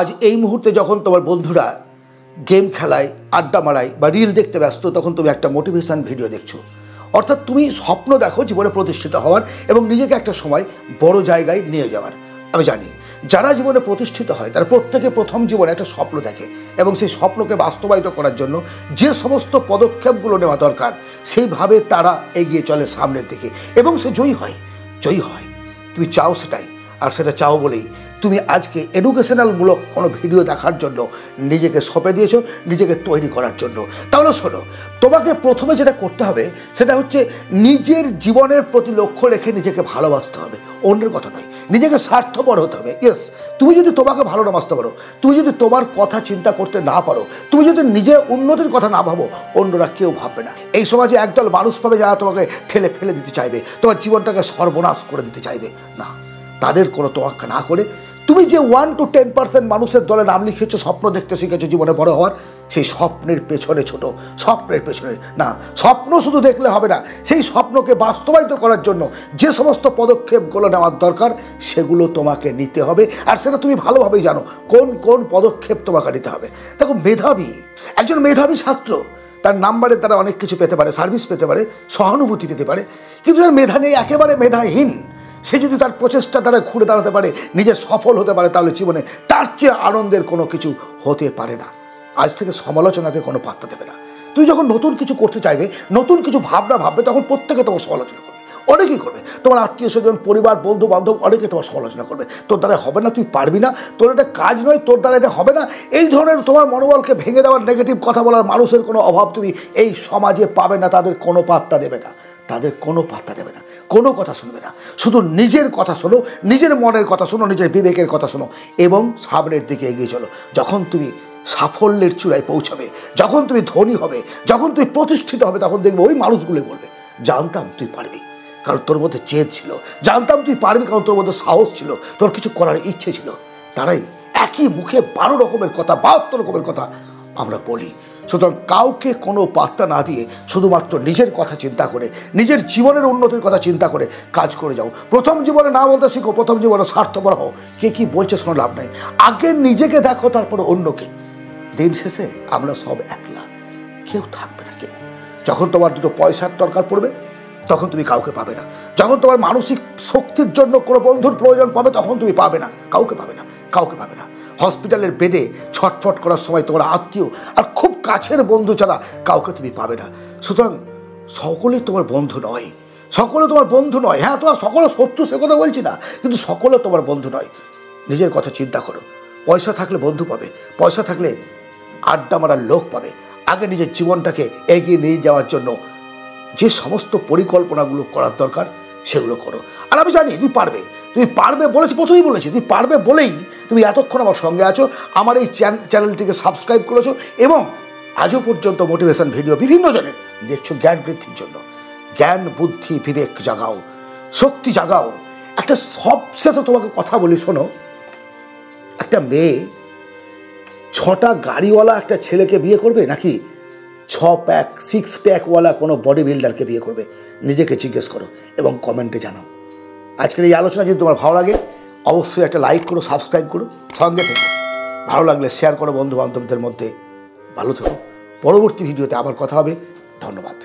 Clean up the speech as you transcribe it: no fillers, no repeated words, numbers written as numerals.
আজ এই মুহূর্তে যখন তোমার বন্ধুরা গেম খেলায়, আড্ডা মারায় বা রিল দেখতে ব্যস্ত, তখন তুমি একটা মোটিভেশন ভিডিও দেখছো। অর্থাৎ তুমি স্বপ্ন দেখো জীবনে প্রতিষ্ঠিত হওয়ার এবং নিজেকে একটা সময় বড় জায়গায় নিয়ে যাওয়ার। আমি জানি যারা জীবনে প্রতিষ্ঠিত হয় তারা প্রত্যেকে প্রথম জীবনে একটা স্বপ্ন দেখে এবং সেই স্বপ্নকে বাস্তবায়িত করার জন্য যে সমস্ত পদক্ষেপগুলো নেওয়া দরকার সেইভাবে তারা এগিয়ে চলে সামনের দিকে এবং সে জয়ী হয়। তুমি চাও সেটাই, আর সেটা চাও বলেই তুমি আজকে এডুকেশনালমূলক কোনো ভিডিও দেখার জন্য নিজেকে সঁপে দিয়েছো, নিজেকে তৈরি করার জন্য। তাহলে শোনো, তোমাকে প্রথমে যেটা করতে হবে সেটা হচ্ছে নিজের জীবনের প্রতি লক্ষ্য রেখে নিজেকে ভালোবাসতে হবে, অন্যের কথা নয়। নিজেকে স্বার্থপর হতে হবে। ইয়েস, তুমি যদি তোমাকে ভালো না বাসতে পারো, তুমি যদি তোমার কথা চিন্তা করতে না পারো, তুমি যদি নিজের উন্নতির কথা না ভাবো, অন্যরা কেউ ভাববে না। এই সমাজে একদল মানুষ পাবে যারা তোমাকে ঠেলে ফেলে দিতে চাইবে, তোমার জীবনটাকে সর্বনাশ করে দিতে চাইবে। না, তাদের কোনো তোয়াক্কা না করে তুমি যে 1 to 10% মানুষের দলে নাম লিখেছো, স্বপ্ন দেখতে শিখেছো জীবনে বড় হওয়ার, সেই স্বপ্নের পেছনে ছোট স্বপ্নের পেছনে না, স্বপ্ন শুধু দেখলে হবে না, সেই স্বপ্নকে বাস্তবায়িত করার জন্য যে সমস্ত পদক্ষেপগুলো নেওয়ার দরকার সেগুলো তোমাকে নিতে হবে। আর সেটা তুমি ভালোভাবেই জানো কোন কোন পদক্ষেপ তোমাকে নিতে হবে। দেখো, একজন মেধাবী ছাত্র তার নাম্বারে তারা অনেক কিছু পেতে পারে, সার্ভিস পেতে পারে, সহানুভূতি পেতে পারে, কিন্তু যার মেধা নেই, একেবারে মেধাহীন, সে যদি তার প্রচেষ্টা দ্বারা ঘুরে দাঁড়াতে পারে, নিজে সফল হতে পারে, তাহলে জীবনে তার চেয়ে আনন্দের কোনো কিছু হতে পারে না। আজ থেকে সমালোচনাকে কোনো পাত্তা দেবে না। তুই যখন নতুন কিছু করতে চাইবে, নতুন কিছু ভাবনা ভাববে, তখন প্রত্যেকে তোমার সমালোচনা করবে, অনেকেই করবে। তোমার আত্মীয় স্বজন, পরিবার, বন্ধু বান্ধব অনেকে তোমার সমালোচনা করবে। তোর দ্বারা হবে না, তুই পারবি না, তোর এটা কাজ নয়, তোর দ্বারা এটা হবে না, এই ধরনের তোমার মনোবলকে ভেঙে দেওয়ার নেগেটিভ কথা বলার মানুষের কোনো অভাব তুমি এই সমাজে পাবে না। তাদের কোনো পাত্তা দেবে না, কোনো কথা শুনবে না। শুধু নিজের কথা শোনো, নিজের মনের কথা শোনো, নিজের বিবেকের কথা শোনো এবং সামনের দিকে এগিয়ে চলো। যখন তুমি সাফল্যের চূড়ায় পৌঁছাবে, যখন তুমি ধনী হবে, যখন তুমি প্রতিষ্ঠিত হবে, তখন দেখবে ওই মানুষগুলো বলবে, জানতাম তুই পারবি, কারণ তোর মধ্যে জেদ ছিল, জানতাম তুই পারবি, কারণ তোর মধ্যে সাহস ছিল, তোর কিছু করার ইচ্ছে ছিল। তারাই একই মুখে 12 রকমের কথা, 72 রকমের কথা আমরা বলি। সুতরাং কাউকে কোনো পাত্তা না দিয়ে শুধুমাত্র নিজের কথা চিন্তা করে, নিজের জীবনের উন্নতির কথা চিন্তা করে কাজ করে যাও। প্রথম জীবনে না বলতে শিখো, প্রথম জীবনে স্বার্থপর হও। কে কি বলছে শোনো লাভ নাই, আগে নিজেকে দেখো, তারপরে অন্যকে। দিন শেষে আমরা সব একলা, কেউ থাকবে না কেউ। যখন তোমার দুটো পয়সার দরকার পড়বে, তখন তুমি কাউকে পাবে না। যখন তোমার মানসিক শক্তির জন্য কোনো বন্ধুর প্রয়োজন পাবে, তখন তুমি পাবে না, কাউকে পাবে না। হসপিটালের বেডে ছটফট করার সময় তোমার আত্মীয় আর খুব কাছের বন্ধু ছাড়া কাউকে তুমি পাবে না। সুতরাং সকলেই তোমার বন্ধু নয়, হ্যাঁ, তোমার সকলে শত্রু, সে কথা বলছি না, কিন্তু সকলে তোমার বন্ধু নয়। নিজের কথা চিন্তা করো। পয়সা থাকলে বন্ধু পাবে, পয়সা থাকলে আড্ডা মারার লোক পাবে। আগে নিজের জীবনটাকে এগিয়ে নিয়ে যাওয়ার জন্য যে সমস্ত পরিকল্পনাগুলো করার দরকার সেগুলো করো। আর আমি জানি তুমি পারবে বলেছি, প্রথমেই বলেছি তুমি পারবে বলেই তুমি এতক্ষণ আমার সঙ্গে আছো, আমার এই চ্যানেলটিকে সাবস্ক্রাইব করেছো এবং আজও পর্যন্ত মোটিভেশন ভিডিও বিভিন্ন জনের দেখছো জ্ঞান বৃদ্ধির জন্য। জ্ঞান, বুদ্ধি, বিবেক জাগাও, শক্তি জাগাও। একটা সবচেয়ে তোমাকে কথা বলি শোনো, একটা মেয়ে 6টা গাড়িওয়ালা একটা ছেলেকে বিয়ে করবে নাকি 6 প্যাকওয়ালা কোনো বডি বিল্ডারকে বিয়ে করবে? নিজেকে জিজ্ঞেস করো এবং কমেন্টে জানাও। আজকের এই আলোচনা যদি তোমার ভালো লাগে, অবশ্যই একটা লাইক করো, সাবস্ক্রাইব করো, সঙ্গে থেকো। ভালো লাগলে শেয়ার করো বন্ধু বান্ধবদের মধ্যে। ভালো থেকো। পরবর্তী ভিডিওতে আবার কথা হবে। ধন্যবাদ।